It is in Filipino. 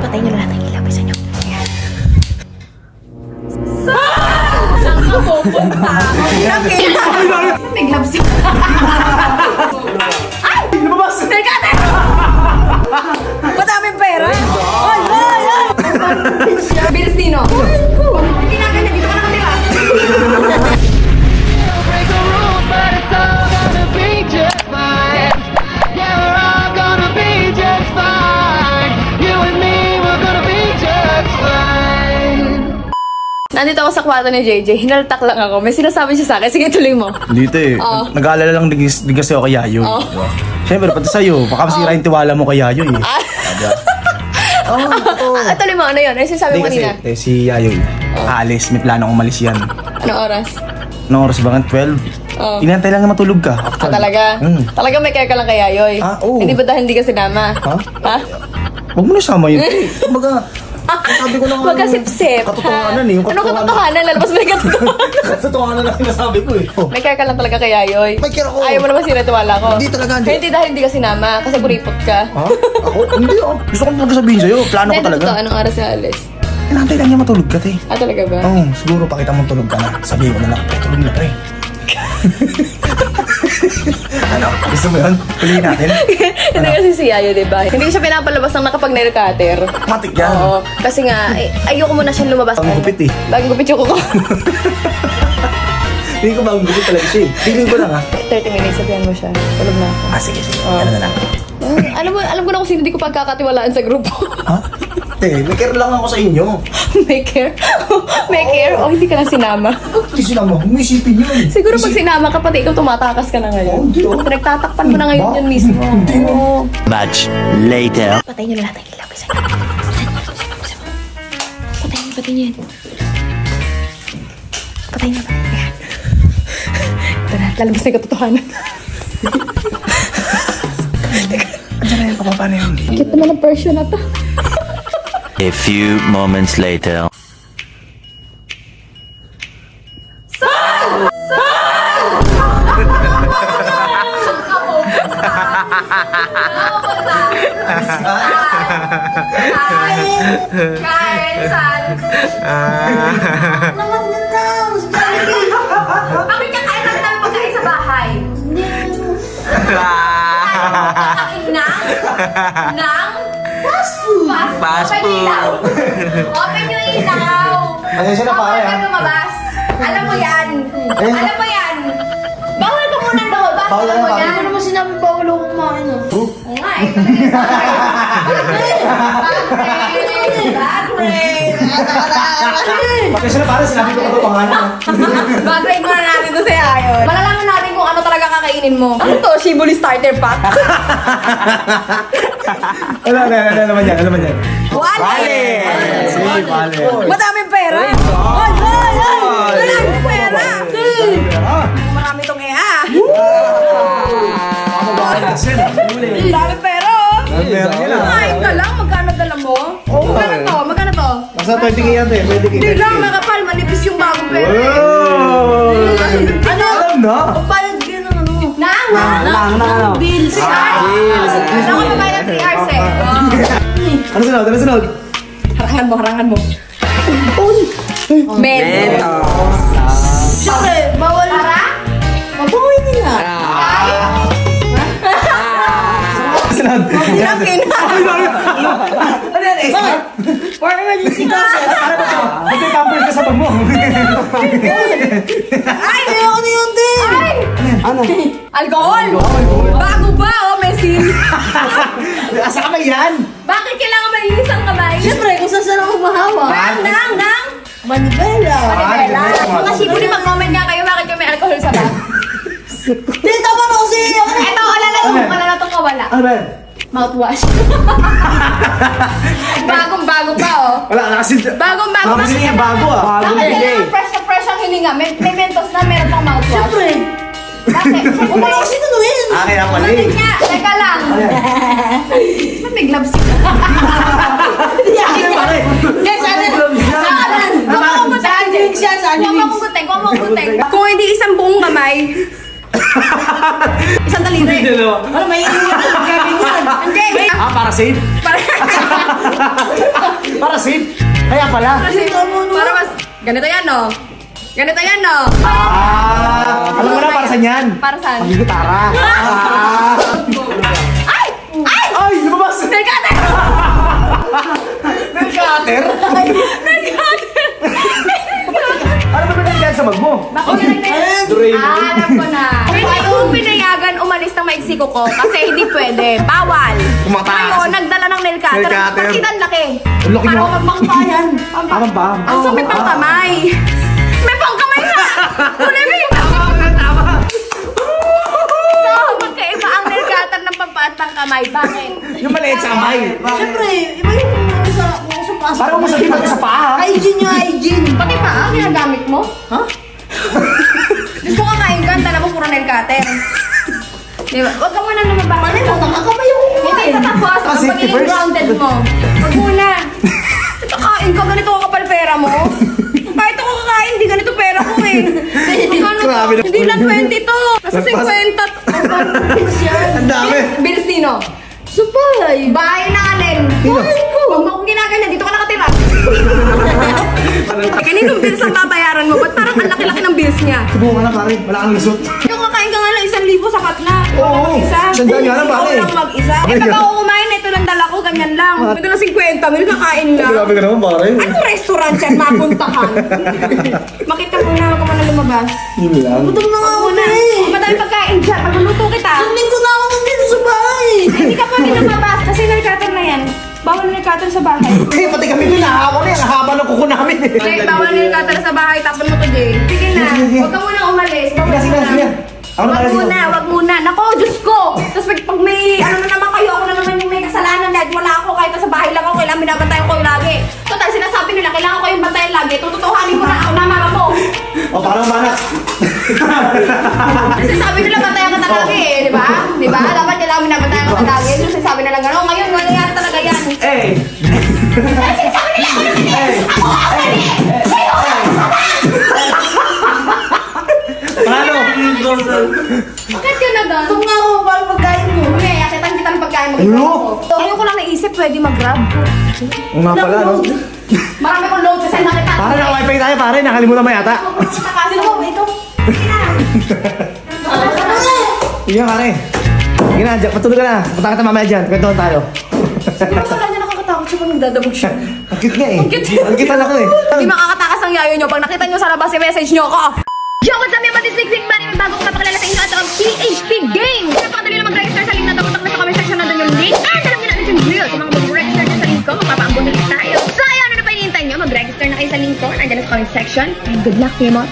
Patayin nyo na lahat ng ilaw. Bisa nyo. Saan ka pupunta? Biglang siya. Ay! Lumabas! Teka! Madaming pera! Ay! Bilis Dino! Hindi namin na dito ka nakatira! Nandito ako sa kwarto ni JJ. Hinaltak lang ako. May sinasabi siya sa akin. Sige, tuloy mo. Dito eh. Nag-aalala lang din kasi ako kay Yayoy. Siyempre, pati sa'yo. Baka masira yung tiwala mo kay Yayoy eh. Tuloy mo, ano yun? Ano sinasabi mo kanina? Kasi si Yayoy, aalis. May plano kong umalis yan. Anong oras? Anong oras ba? 12? Inantay lang na matulog ka. Talaga? Talaga may care ka lang kay Yayoy? Oo. Hindi ba dahil hindi ka sinama? Ha? Huwag mo na sama yun. Kumbaga, sabi ko lang huwag ka sip-sip. Katotohanan eh. Ano katotohanan? Lalabas mo yung katotohanan. Katotohanan lang sinasabi ko eh. May care ka lang talaga kay Yayoy. May care ako. Ayaw mo naman sinatiwala ko. Hindi talaga. Hindi dahil hindi ka sinama. Kasi kuripot ka. Ha? Ako? Hindi ako. Gusto ko magsabihin sa'yo. Plano ko talaga. Anong oras na alis? Inantay lang niya matulog ka, te. Talaga ba? Oo, siguro pakita mong tulog ka na. Sabihin ko na lang, tulog na, pre. Ano? Gusto mo yun? Tuloy natin? Hindi kasi si Yayo, diba? Hindi ko siya pinapalabas ng nakapag-nail cutter. Matik yan. Oo. Kasi nga, ayoko muna siyang lumabas. Bagong gupit eh. Bagong gupit yung kuko. Hindi ko bagong gupit talaga siya eh. Feeling ko lang ha. 30 minutes, sabihan mo siya. Tulog na ako. Sige. Ano na lang. Alam ko na kung sino hindi ko pagkakatiwalaan sa grupo. Ha? May care lang ako sa inyo. May care? May care? O hindi ka lang sinama? Hindi sinama. Umisipin yun. Siguro pag sinama ka, pati ikaw tumatakas ka na ngayon. Nagtatakpan mo na ngayon yun mismo. Much later. Patayin nyo na lahat ng ilaw. Bisa nyo. Patayin nyo yan. Patayin nyo. Ayan. Ito na, lalabas na yung katotohanan. Andiyan na yan, pababa na yun. Cute naman ang version na to. A few moments later. Bakit ka kain lang tayo pagkain sa bahay? Nang? Fast food! Fast food! Open yung ilaw! Pasensya na pare ha. Huwag ka lumabas! Alam mo yan! Alam mo yan! Bawal ka muna doon! Bawal Alam mo na, yan! Ano naman sinabi bawal ako kumain ah? Oo nga eh! Backgrade! Pasensya na pare, sinabi ko ito pangalan. Backgrade muna natin to sa Ayon. Malalaman natin kung ano talaga kakainin mo. Ano to? Shibuli starter pack? Ano naman yan? Wale! Sige, vale. Madaming pera! Madaming pera! Marami tong Daming pera! Kain ka lang, magkano dala mo? Magkano to? Basta 20k yan eh, 20k. Hindi lang, makapal, manipis yung bagong pera. Ano? Alam na? Bayad ka ng ano? Nang! Bills. Ano ko mabayad ng 3 hours eh? Ano sunod? Harangan mo. Men! Siyempre, bawal. Tara? Mabawal nila. Sunod. Pinakin! Ano yan eh? Parang emergency kasi. Magpapamper ka sa bag mo. Ay! Ayoko na yun din! Ay! Ano? Alcohol! Bago ba, Messi? Asa kamay yan? Bakit kailangan malinis ang kamay? Siyempre, kung saan ako mahawa. Nang! Manibela. Manibela? Mga sibuli, mag-moment nga kayo, bakit kayo may alcohol sa bag? Tita mo na kasi. Eto, wala na itong kawala. Ano ba yan? Mouthwash. Bagong-bago pa, oh. Wala kasi. Bagong-bago. Baka kasi yung bago ah. Bakit kailangan fresh na fresh ang hininga? May mentos na, meron pang mouthwash. Siyempre. Bakit? Huwag mo kasi tunuin. Akin ang mali. Bakit nga? Teka lang. Ba't may gloves ka? Akin pare. Yes, ate. Saan? Huwag mo kukutin. Huwag mo kukutin. Kung hindi isang buong kamay, isang daliri. Ano, may iniwan. Gagawin yan. Hindi. Para safe? Para Kaya pala. Para mas... Ganito yan, no? Ganito yan, no? Alam mo na para saan yan? Para saan? Pag-gitara. Ay! Ay! Ay, lumabas! Nail cutter! Nail cutter? Nail cutter! Ano ba nangyayari sa mag mo? Bakit alam ko na. Hindi ko pinayagan umalis ng maiksi ko kasi hindi pwede. Bawal. Kumataas. Ngayon, nagdala ng nail cutter. Nail cutter. Pagkita ang laki. Ang laki Para mo. ko magpangkayan. Tama ba? Ang so, may pangkamay. May pangkamay na! Tuloy. So, magkaiba ang nail cutter ng pampaat pangkamay. Bakit? Yung maliit sa kamay. Siyempre, iba yung sa pasok. Parang mo sabihin sa paa. Hygiene yung hygiene. Pati pa, ginagamit mo? Ha? Gusto ka kain ka, dala mo puro nail cutter. Diba? Huwag ka muna lumabas. Malay mo, nakakabay yung Hindi kumain. tatapos ang safety pagiging first. grounded mo. Huwag muna. Ito kain ka, ganito ka kapal pera mo. Kahit ako kakain, hindi ganito pera ko eh. Magkano to? Grabe na. Hindi na 20 to. Nasa 50. Ang dami. Bill Sino? Supay. Bahay na alin. Bahay ko. Huwag mo akong ginagana, dito ka nakatira. Kaninong bills ang babayaran mo? Ba't parang ang laki-laki ng bills niya? Subukan na pare, wala kang lusot. Yung kakain ka nga lang 1,000 sapat na. Oo, Isa. 100 nga lang, pare. Ikaw lang mag-isa. Eh, pag ako kumain, ito lang dala ko, ganyan lang. Ito lang 50 mil, kakain lang. Grabe ka naman pare. Anong restaurant yan, mapuntahan? Makita mo na, huwag ka muna lumabas. Yun lang. Gutom na nga ako Una, na eh. madami pagkain dyan, magluluto kita. Tingin ko na ako nandito sa bahay. Ay, hindi ka pwede lumabas kasi nagkatan na yan. Bawal nagkatan sa bahay. Eh, pati kami din nahawa na yan. Ang haba ng kuko namin eh. Jay, bawal nagkatan sa bahay, tapon mo to, Jay. Sige na, huwag ka muna umalis. Bawal Sige, sige, sige. Ako na Wag dito. muna, wag muna. Nako, Diyos ko! Tapos pag may, ano na naman kayo, ako na naman yung may kasalanan dahil wala ako, kahit sa bahay lang ako, kailangan binabantayan ko yung lagi. Total, sinasabi nila, kailangan ko yung bantayan lagi. Tututuhanin ko na ako na mama mo. O, parang manak. Sinasabi nila, bantayan ka lagi eh, di ba? Di ba? Dapat kailangan binabantayan ka lagi. Yung sinasabi nila gano'n, ngayon, nangyayari talaga yan. Eh! Ay, sinasabi nila, ako naman eh! Ako ako mali! Sa'yo! Paano? Bakit ka na doon? Gutom nga ako, paano pagkain mo? Hindi, akitan kita ng pagkain mo. Ano? Ngayon ko lang naisip, pwede mag-grab. Oo nga pala, no? Marami kong load kasi nakita. Pare, naka-wifi tayo, pare. Nakalimutan mo yata. Takasin mo, ito. Sige na. Sige, pare. Sige na, patulog ka na. Punta kita mamaya dyan. Kwentuhan tayo. Siguro wala niya nakakatakot siya pag nagdadabog siya. Ang cute nga eh. Ang cute. Ang cute ako eh. Hindi makakatakas ang yayo niyo. Pag nakita niyo sa labas, i-message niyo ako. Yo, what's up, mga disbig man? May bago kong papakilala sa inyo at ang PHP Games. Napakadali lang mag-register sa link na tapuntak na sa comment section. Nandun yung link. And alam niyo na yung drill. Sa mga mag-register dyan sa link ko, mapapaambon ulit tayo. So, ayan, ano na pa hinihintay niyo? Mag-register na kayo sa link ko. Nandiyan na sa comment section. And good luck, Timot.